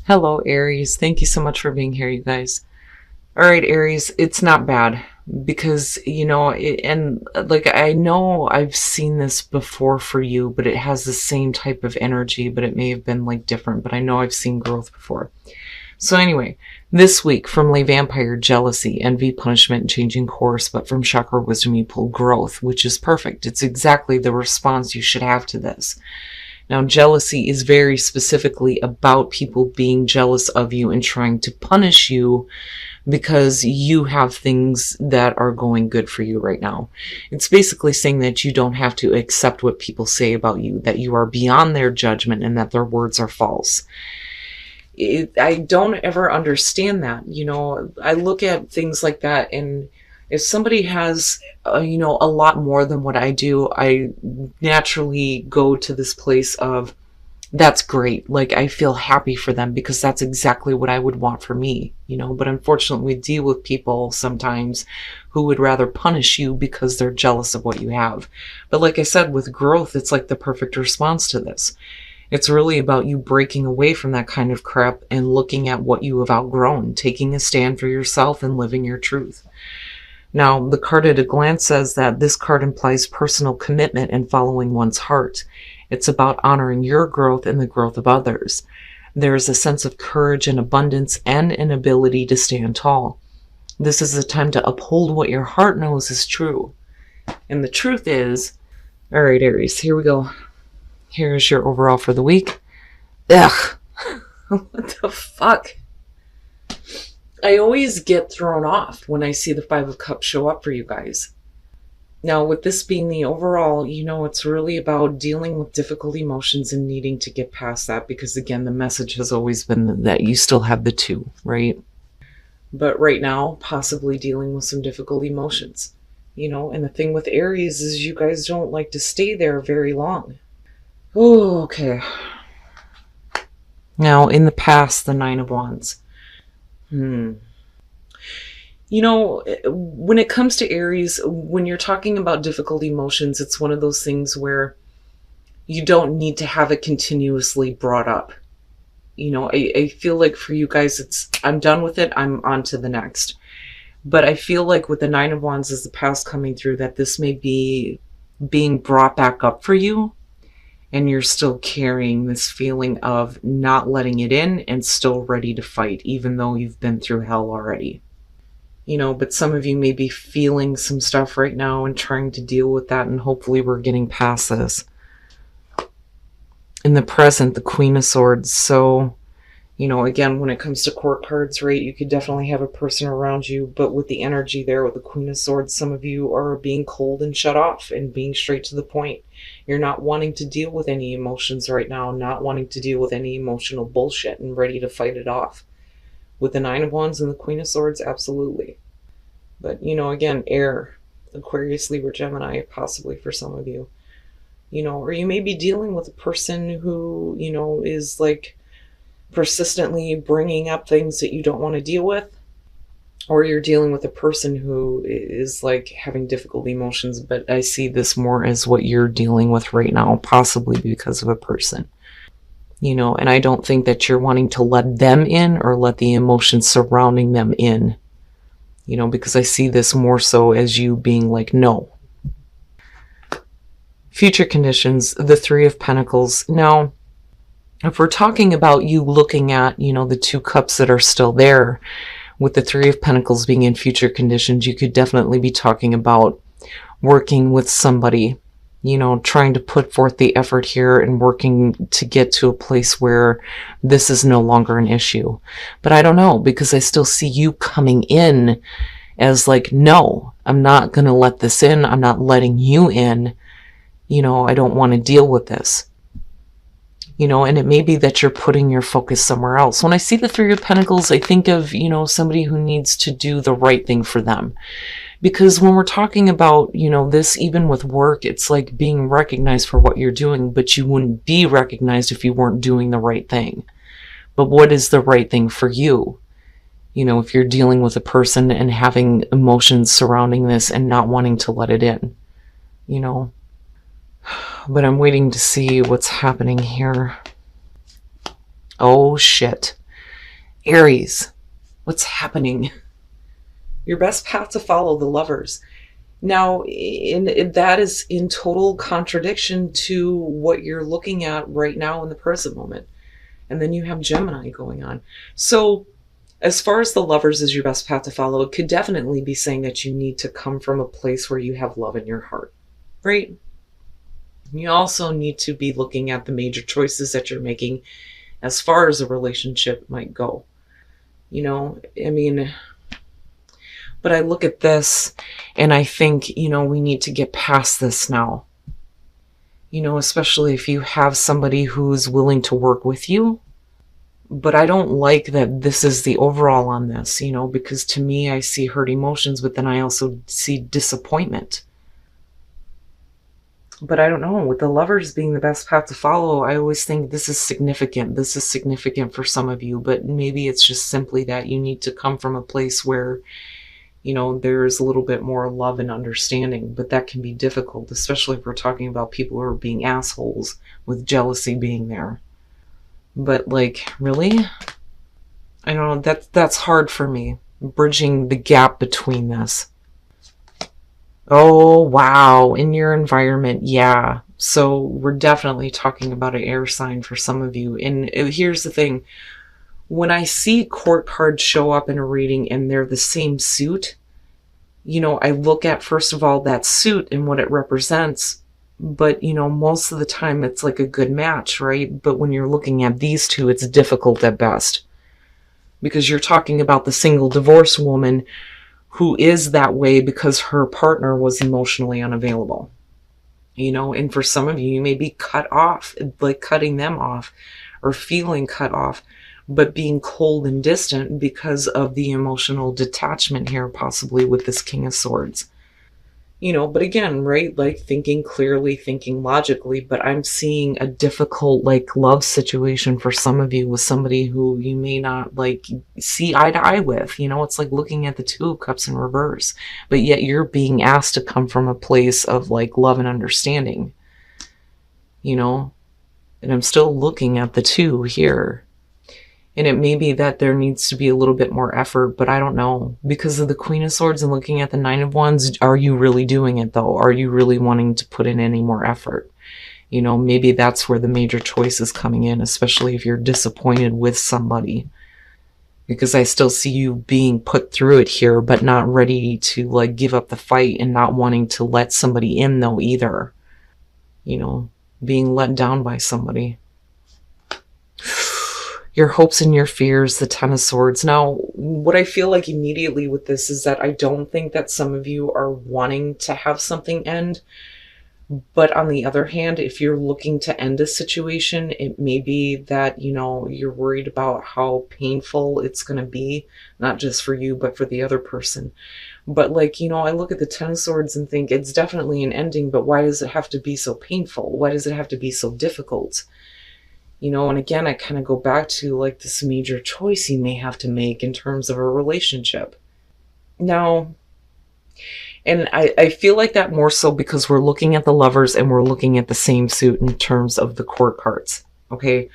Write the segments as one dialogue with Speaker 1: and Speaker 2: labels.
Speaker 1: Hello, Aries. Thank you so much for being here, you guys. All right, Aries, it's not bad because, I know I've seen this before for you, but it has the same type of energy, but it may have been like different, but I know I've seen growth before. So, anyway, this week from Lay Vampire, jealousy, envy, punishment, and changing course, but from Chakra Wisdom, you pull growth, which is perfect. It's exactly the response you should have to this. Now, jealousy is very specifically about people being jealous of you and trying to punish you because you have things that are going good for you right now. It's basically saying that you don't have to accept what people say about you, that you are beyond their judgment and that their words are false. I don't ever understand that. I look at things like that, and if somebody has, a lot more than what I do, I naturally go to this place of, that's great. Like, I feel happy for them because that's exactly what I would want for me, but unfortunately we deal with people sometimes who would rather punish you because they're jealous of what you have. But like I said, with growth, it's like the perfect response to this. It's really about you breaking away from that kind of crap and looking at what you have outgrown, taking a stand for yourself and living your truth. Now, the card at a glance says that this card implies personal commitment and following one's heart. It's about honoring your growth and the growth of others. There is a sense of courage and abundance and an ability to stand tall. This is a time to uphold what your heart knows is true. And the truth is, all right, Aries, here we go. Here's your overall for the week. Ugh. What the fuck? I always get thrown off when I see the Five of Cups show up for you guys. Now, with this being the overall, it's really about dealing with difficult emotions and needing to get past that because, again, the message has always been that you still have the two, right? But right now, possibly dealing with some difficult emotions, and the thing with Aries is you guys don't like to stay there very long. Oh, okay. Now, in the past, the Nine of Wands. When it comes to Aries, when you're talking about difficult emotions, it's one of those things where you don't need to have it continuously brought up. I feel like for you guys, I'm done with it. I'm on to the next. But I feel like with the Nine of Wands as the past coming through, that this may be being brought back up for you. And you're still carrying this feeling of not letting it in and still ready to fight, even though you've been through hell already. But some of you may be feeling some stuff right now and trying to deal with that, and hopefully we're getting past this. In the present, the Queen of Swords. So, again, when it comes to court cards, right, you could definitely have a person around you, but with the energy there with the Queen of Swords, some of you are being cold and shut off and being straight to the point. You're not wanting to deal with any emotions right now, not wanting to deal with any emotional bullshit and ready to fight it off. With the Nine of Wands and the Queen of Swords, absolutely. But, again, air, Aquarius, Libra, Gemini, possibly for some of you. Or you may be dealing with a person who, is like persistently bringing up things that you don't want to deal with. Or you're dealing with a person who is like having difficult emotions, but I see this more as what you're dealing with right now, possibly because of a person. And I don't think that you're wanting to let them in or let the emotions surrounding them in, because I see this more so as you being like, no. Future conditions, the Three of Pentacles. Now, if we're talking about you looking at, the two cups that are still there, with the Three of Pentacles being in future conditions, you could definitely be talking about working with somebody, trying to put forth the effort here and working to get to a place where this is no longer an issue. But I don't know, because I still see you coming in as like, no, I'm not going to let this in. I'm not letting you in. I don't want to deal with this. And it may be that you're putting your focus somewhere else. When I see the Three of Pentacles, I think of, somebody who needs to do the right thing for them. Because when we're talking about, this, even with work, it's like being recognized for what you're doing, but you wouldn't be recognized if you weren't doing the right thing. But what is the right thing for you? If you're dealing with a person and having emotions surrounding this and not wanting to let it in, But I'm waiting to see what's happening here. Oh, shit. Aries, what's happening? Your best path to follow, the Lovers. Now, that is in total contradiction to what you're looking at right now in the present moment. And then you have Gemini going on. So, as far as the Lovers is your best path to follow, it could definitely be saying that you need to come from a place where you have love in your heart, right? You also need to be looking at the major choices that you're making as far as a relationship might go. You know, I mean, but I look at this and I think, we need to get past this now. Especially if you have somebody who's willing to work with you. But I don't like that this is the overall on this, because to me, I see hurt emotions, but then I also see disappointment. But I don't know, with the Lovers being the best path to follow, I always think this is significant. This is significant for some of you, but maybe it's just simply that you need to come from a place where, there's a little bit more love and understanding, but that can be difficult, especially if we're talking about people who are being assholes with jealousy being there. But really? I don't know, that's hard for me, bridging the gap between this. Oh, wow. In your environment. Yeah. So we're definitely talking about an air sign for some of you. And here's the thing. When I see court cards show up in a reading and they're the same suit, I look at, first of all, that suit and what it represents. But, most of the time it's like a good match, right? But when you're looking at these two, it's difficult at best. Because you're talking about the single divorced woman who is that way because her partner was emotionally unavailable. And for some of you, you may be cut off, like cutting them off or feeling cut off, but being cold and distant because of the emotional detachment here, possibly with this King of Swords. But again, right, like thinking clearly, thinking logically, but I'm seeing a difficult, love situation for some of you with somebody who you may not, see eye to eye with. It's like looking at the Two of Cups in reverse, but yet you're being asked to come from a place of, love and understanding, and I'm still looking at the two here. And it may be that there needs to be a little bit more effort, but I don't know. Because of the Queen of Swords and looking at the Nine of Wands, are you really doing it though? Are you really wanting to put in any more effort? Maybe that's where the major choice is coming in, especially if you're disappointed with somebody. Because I still see you being put through it here, but not ready to give up the fight and not wanting to let somebody in though either. Being let down by somebody. Your hopes and your fears, the Ten of Swords. Now, what I feel like immediately with this is that I don't think that some of you are wanting to have something end. But on the other hand, if you're looking to end a situation, it may be that, you're worried about how painful it's going to be, not just for you, but for the other person. But I look at the Ten of Swords and think it's definitely an ending, but why does it have to be so painful? Why does it have to be so difficult? And again, I kind of go back to this major choice you may have to make in terms of a relationship. Now, and I feel like that more so because we're looking at the Lovers and we're looking at the same suit in terms of the court cards. Okay.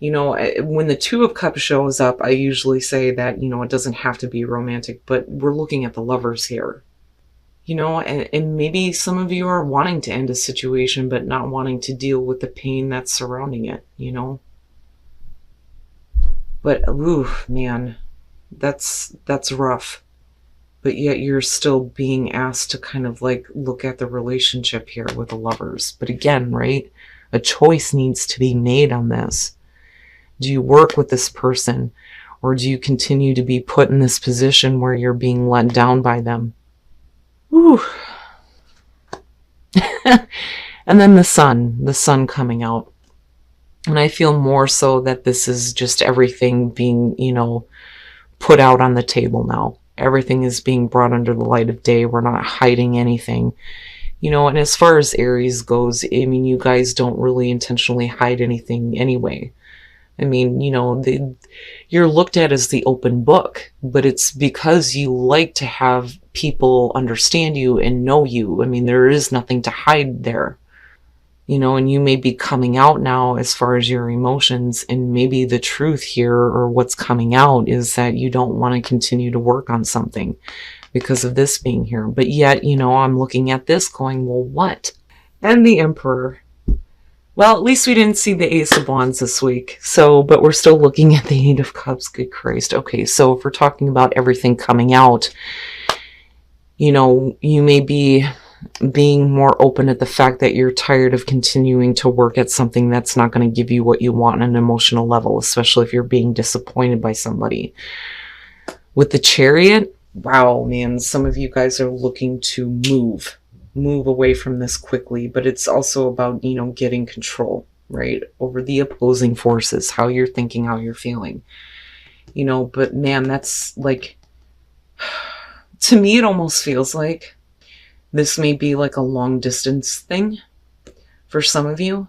Speaker 1: When the Two of Cups shows up, I usually say that, it doesn't have to be romantic, but we're looking at the Lovers here. And maybe some of you are wanting to end a situation, but not wanting to deal with the pain that's surrounding it, But, ooh, man, that's rough. But yet you're still being asked to kind of look at the relationship here with the Lovers. But again, right, a choice needs to be made on this. Do you work with this person, or do you continue to be put in this position where you're being let down by them? Ooh. And then the sun coming out. And I feel more so that this is just everything being, put out on the table now. Everything is being brought under the light of day. We're not hiding anything. And as far as Aries goes, I mean, you guys don't really intentionally hide anything anyway. I mean, you're looked at as the open book, but it's because you like to have people understand you and know you. I mean, there is nothing to hide there. And you may be coming out now as far as your emotions, and maybe the truth here, or what's coming out, is that you don't want to continue to work on something because of this being here. But yet, I'm looking at this going, well, what? And the Emperor. Well, at least we didn't see the Ace of Wands this week. So, but we're still looking at the Eight of Cups. Good Christ. Okay, so if we're talking about everything coming out, you may be being more open at the fact that you're tired of continuing to work at something that's not going to give you what you want on an emotional level, especially if you're being disappointed by somebody. With the Chariot, wow, man, some of you guys are looking to move away from this quickly, but it's also about, getting control, right, over the opposing forces, how you're thinking, how you're feeling, but man, that's like, to me, it almost feels like this may be like a long distance thing for some of you,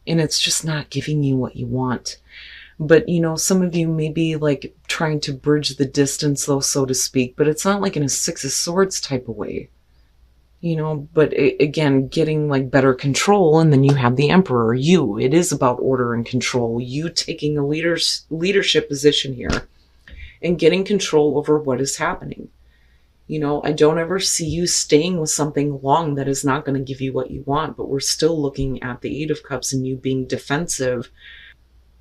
Speaker 1: and it's just not giving you what you want. But, some of you may be like trying to bridge the distance, though, so to speak, but it's not like in a Six of Swords type of way, but again, getting like better control. And then you have the Emperor. It is about order and control. You taking a leadership position here and getting control over what is happening. I don't ever see you staying with something long that is not going to give you what you want, but we're still looking at the Eight of Cups and you being defensive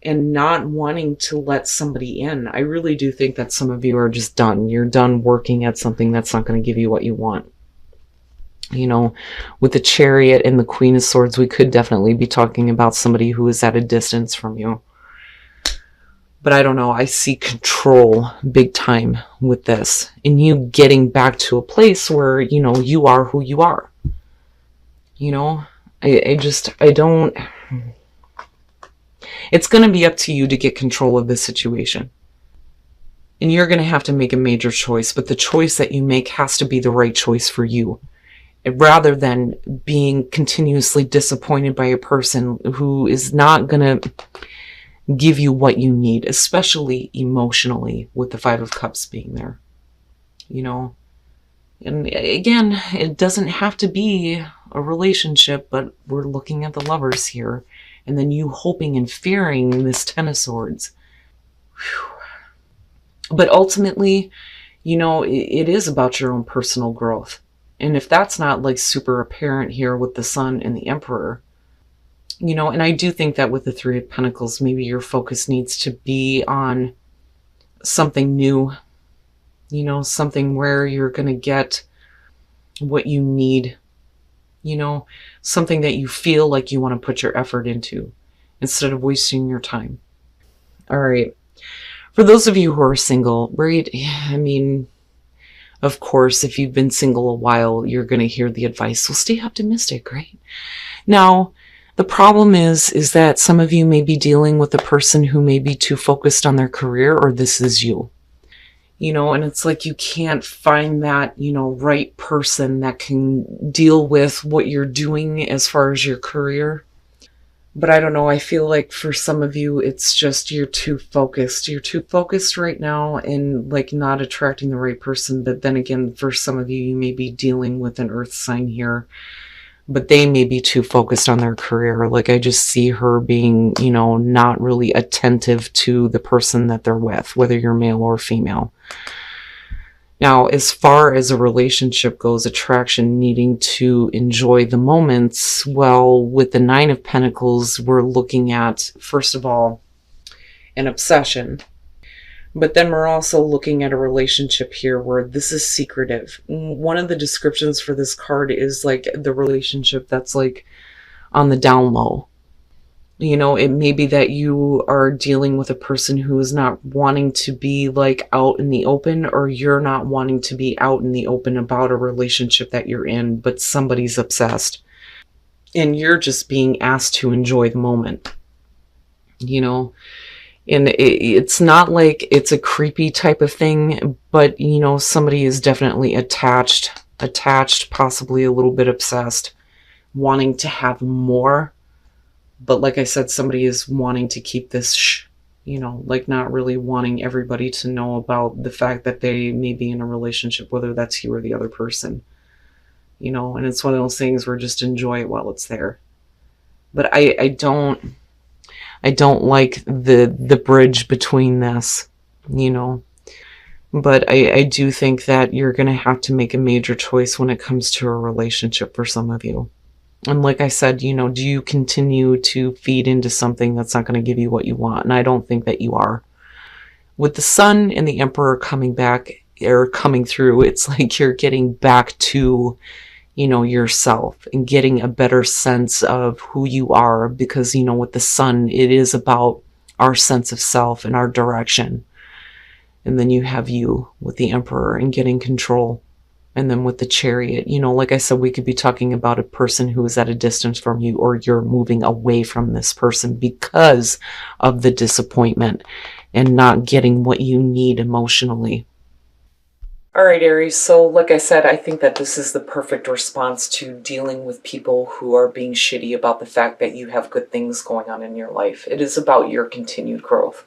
Speaker 1: and not wanting to let somebody in. I really do think that some of you are just done. You're done working at something that's not going to give you what you want. With the Chariot and the Queen of Swords, we could definitely be talking about somebody who is at a distance from you. But I don't know, I see control big time with this. And you getting back to a place where, you are who you are. I don't... It's going to be up to you to get control of this situation. And you're going to have to make a major choice, but the choice that you make has to be the right choice for you, rather than being continuously disappointed by a person who is not going to give you what you need, especially emotionally, with the Five of Cups being there. And again, it doesn't have to be a relationship, but we're looking at the Lovers here. And then you hoping and fearing this Ten of Swords. Whew. But ultimately, it is about your own personal growth. And if that's not like super apparent here with the Sun and the Emperor, and I do think that with the Three of Pentacles, maybe your focus needs to be on something new, something where you're going to get what you need, something that you feel like you want to put your effort into instead of wasting your time. All right. For those of you who are single, right? I mean, of course, if you've been single a while, you're going to hear the advice, well, stay optimistic, right? Now, the problem is that some of you may be dealing with a person who may be too focused on their career, or this is you. And it's like you can't find that, right person that can deal with what you're doing as far as your career. But I don't know, I feel like for some of you, it's just you're too focused. You're too focused right now and like not attracting the right person. But then again, for some of you, you may be dealing with an earth sign here, but they may be too focused on their career. Like I just see her being, not really attentive to the person that they're with, whether you're male or female. Now, as far as a relationship goes, attraction, needing to enjoy the moments, well, with the Nine of Pentacles, we're looking at, first of all, an obsession. But then we're also looking at a relationship here where this is secretive. One of the descriptions for this card is like the relationship that's like on the down low. It may be that you are dealing with a person who is not wanting to be like out in the open, or you're not wanting to be out in the open about a relationship that you're in, but somebody's obsessed. And you're just being asked to enjoy the moment. And it's not like it's a creepy type of thing, but, somebody is definitely attached, possibly a little bit obsessed, wanting to have more. But like I said, somebody is wanting to keep this, like not really wanting everybody to know about the fact that they may be in a relationship, whether that's you or the other person. And it's one of those things where just enjoy it while it's there. But I don't like the bridge between this, you know. But I do think that you're going to have to make a major choice when it comes to a relationship for some of you. And like I said, you know, do you continue to feed into something that's not going to give you what you want? And I don't think that you are. With the Sun and the Emperor coming back or coming through, it's like you're getting back to, you know, yourself and getting a better sense of who you are, because, you know, with the Sun, it is about our sense of self and our direction. And then you have you with the Emperor and getting control. And then with the Chariot, you know, like I said, we could be talking about a person who is at a distance from you, or you're moving away from this person because of the disappointment and not getting what you need emotionally. All right, Aries. So, like I said, I think that this is the perfect response to dealing with people who are being shitty about the fact that you have good things going on in your life. It is about your continued growth,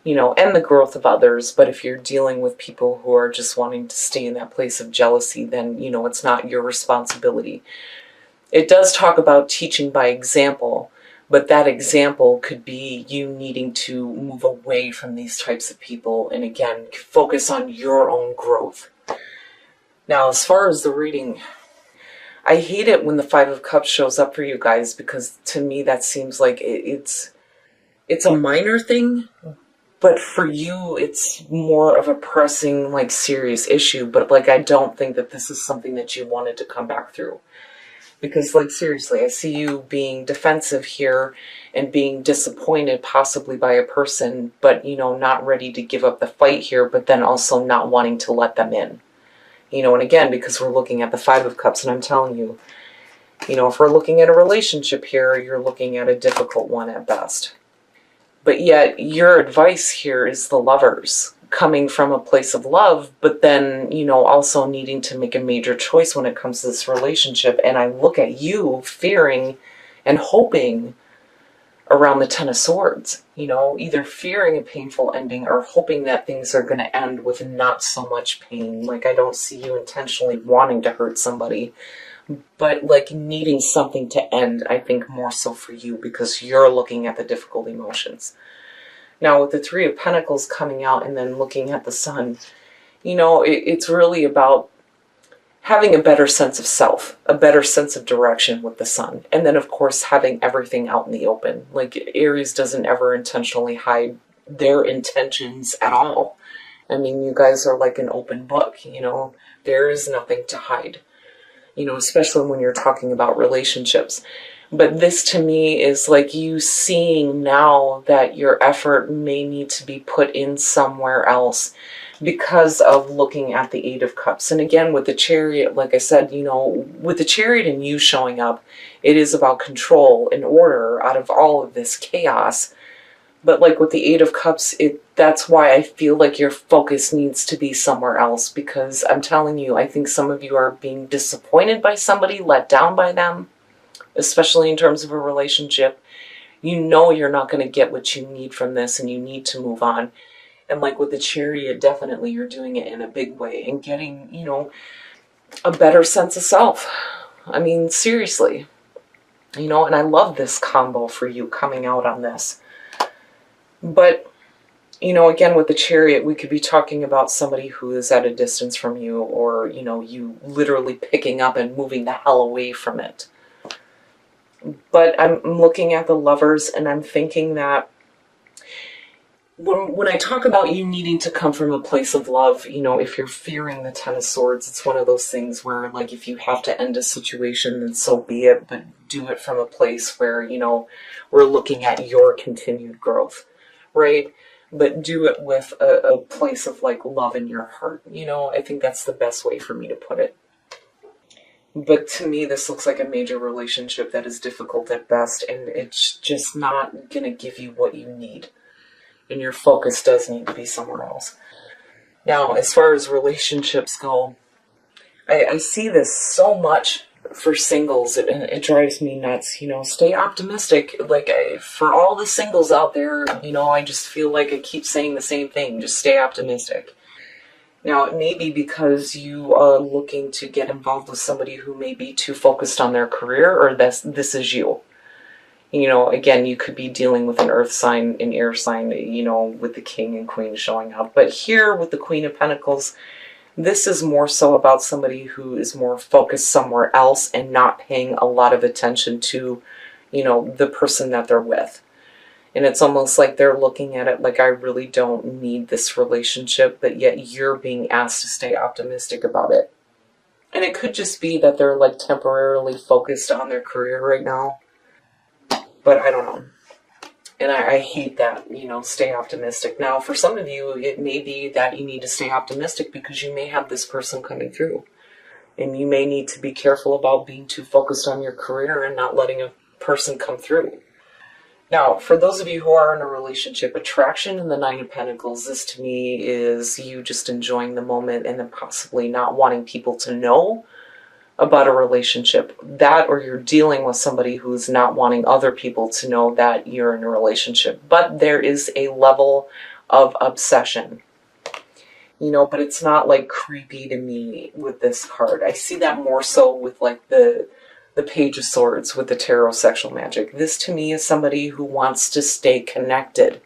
Speaker 1: you know, and the growth of others. But if you're dealing with people who are just wanting to stay in that place of jealousy, then, you know, it's not your responsibility. It does talk about teaching by example, but that example could be you needing to move away from these types of people and, again, focus on your own growth. Now, as far as the reading, I hate it when the Five of Cups shows up for you guys, because to me that seems like it's a minor thing, but for you it's more of a pressing, like, serious issue. But, like, I don't think that this is something that you wanted to come back through. Because, like, seriously, I see you being defensive here and being disappointed possibly by a person, but, you know, not ready to give up the fight here, but then also not wanting to let them in. You know, and again, because we're looking at the Five of Cups, and I'm telling you, you know, if we're looking at a relationship here, you're looking at a difficult one at best. But yet, your advice here is the Lovers, coming from a place of love, but then, you know, also needing to make a major choice when it comes to this relationship. And I look at you fearing and hoping around the Ten of Swords, you know, either fearing a painful ending or hoping that things are going to end with not so much pain. Like, I don't see you intentionally wanting to hurt somebody, but, like, needing something to end, I think, more so for you, because you're looking at the difficult emotions. Now, with the Three of Pentacles coming out and then looking at the Sun, you know, it's really about having a better sense of self, a better sense of direction with the Sun. And then, of course, having everything out in the open. Like, Aries doesn't ever intentionally hide their intentions at all. I mean, you guys are like an open book, you know. There is nothing to hide, you know, especially when you're talking about relationships. But this to me is like you seeing now that your effort may need to be put in somewhere else because of looking at the Eight of Cups. And again, with the Chariot, like I said, you know, with the Chariot and you showing up, it is about control and order out of all of this chaos. But like with the Eight of Cups, that's why I feel like your focus needs to be somewhere else, because I'm telling you, I think some of you are being disappointed by somebody, let down by them, especially in terms of a relationship. You know you're not going to get what you need from this, and you need to move on. And like with the Chariot, definitely you're doing it in a big way and getting, you know, a better sense of self. I mean, seriously. You know, and I love this combo for you coming out on this. But, you know, again, with the Chariot, we could be talking about somebody who is at a distance from you, or, you know, you literally picking up and moving the hell away from it. But I'm looking at the Lovers, and I'm thinking that when I talk about you needing to come from a place of love, you know, if you're fearing the Ten of Swords, it's one of those things where, like, if you have to end a situation, then so be it, but do it from a place where, you know, we're looking at your continued growth, right? But do it with a place of, like, love in your heart. You know, I think that's the best way for me to put it. But to me, this looks like a major relationship that is difficult at best, and it's just not going to give you what you need. And your focus does need to be somewhere else. Now, as far as relationships go, I see this so much for singles, and it drives me nuts. You know, stay optimistic. Like, for all the singles out there, you know, I just feel like I keep saying the same thing. Just stay optimistic. Now, it may be because you are looking to get involved with somebody who may be too focused on their career, or this is you. You know, again, you could be dealing with an earth sign, an air sign, you know, with the king and queen showing up. But here with the Queen of Pentacles, this is more so about somebody who is more focused somewhere else and not paying a lot of attention to, you know, the person that they're with. And it's almost like they're looking at it like, I really don't need this relationship, but yet you're being asked to stay optimistic about it. And it could just be that they're like temporarily focused on their career right now. But I don't know. And I hate that, you know, stay optimistic. Now, for some of you, it may be that you need to stay optimistic because you may have this person coming through. And you may need to be careful about being too focused on your career and not letting a person come through. Now, for those of you who are in a relationship, attraction in the Nine of Pentacles, this to me is you just enjoying the moment and then possibly not wanting people to know about a relationship. That, or you're dealing with somebody who's not wanting other people to know that you're in a relationship. But there is a level of obsession, you know, but it's not like creepy to me with this card. I see that more so with like the Page of Swords with the tarot sexual magic. This to me is somebody who wants to stay connected,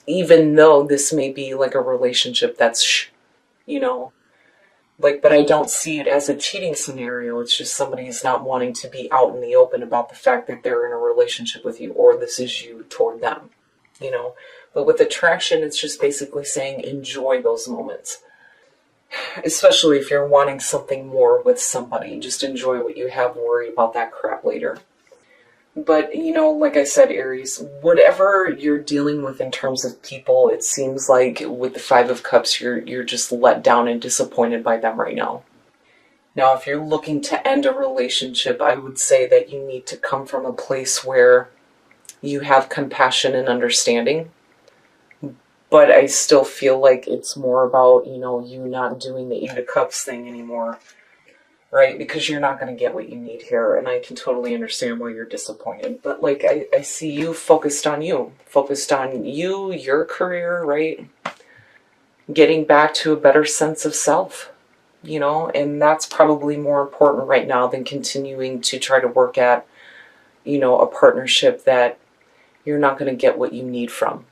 Speaker 1: even though this may be like a relationship that's, you know, like, but I don't see it as a cheating scenario. It's just somebody is not wanting to be out in the open about the fact that they're in a relationship with you, or this is you toward them, you know. But with attraction, it's just basically saying enjoy those moments. Especially if you're wanting something more with somebody. Just enjoy what you have, worry about that crap later. But, you know, like I said, Aries, whatever you're dealing with in terms of people, it seems like with the Five of Cups, you're just let down and disappointed by them right now. Now, if you're looking to end a relationship, I would say that you need to come from a place where you have compassion and understanding. But I still feel like it's more about, you know, you not doing the Eight of Cups thing anymore. Right? Because you're not going to get what you need here. And I can totally understand why you're disappointed. But, like, I see you focused on you. Focused on you, your career, right? Getting back to a better sense of self, you know? And that's probably more important right now than continuing to try to work at, you know, a partnership that you're not going to get what you need from.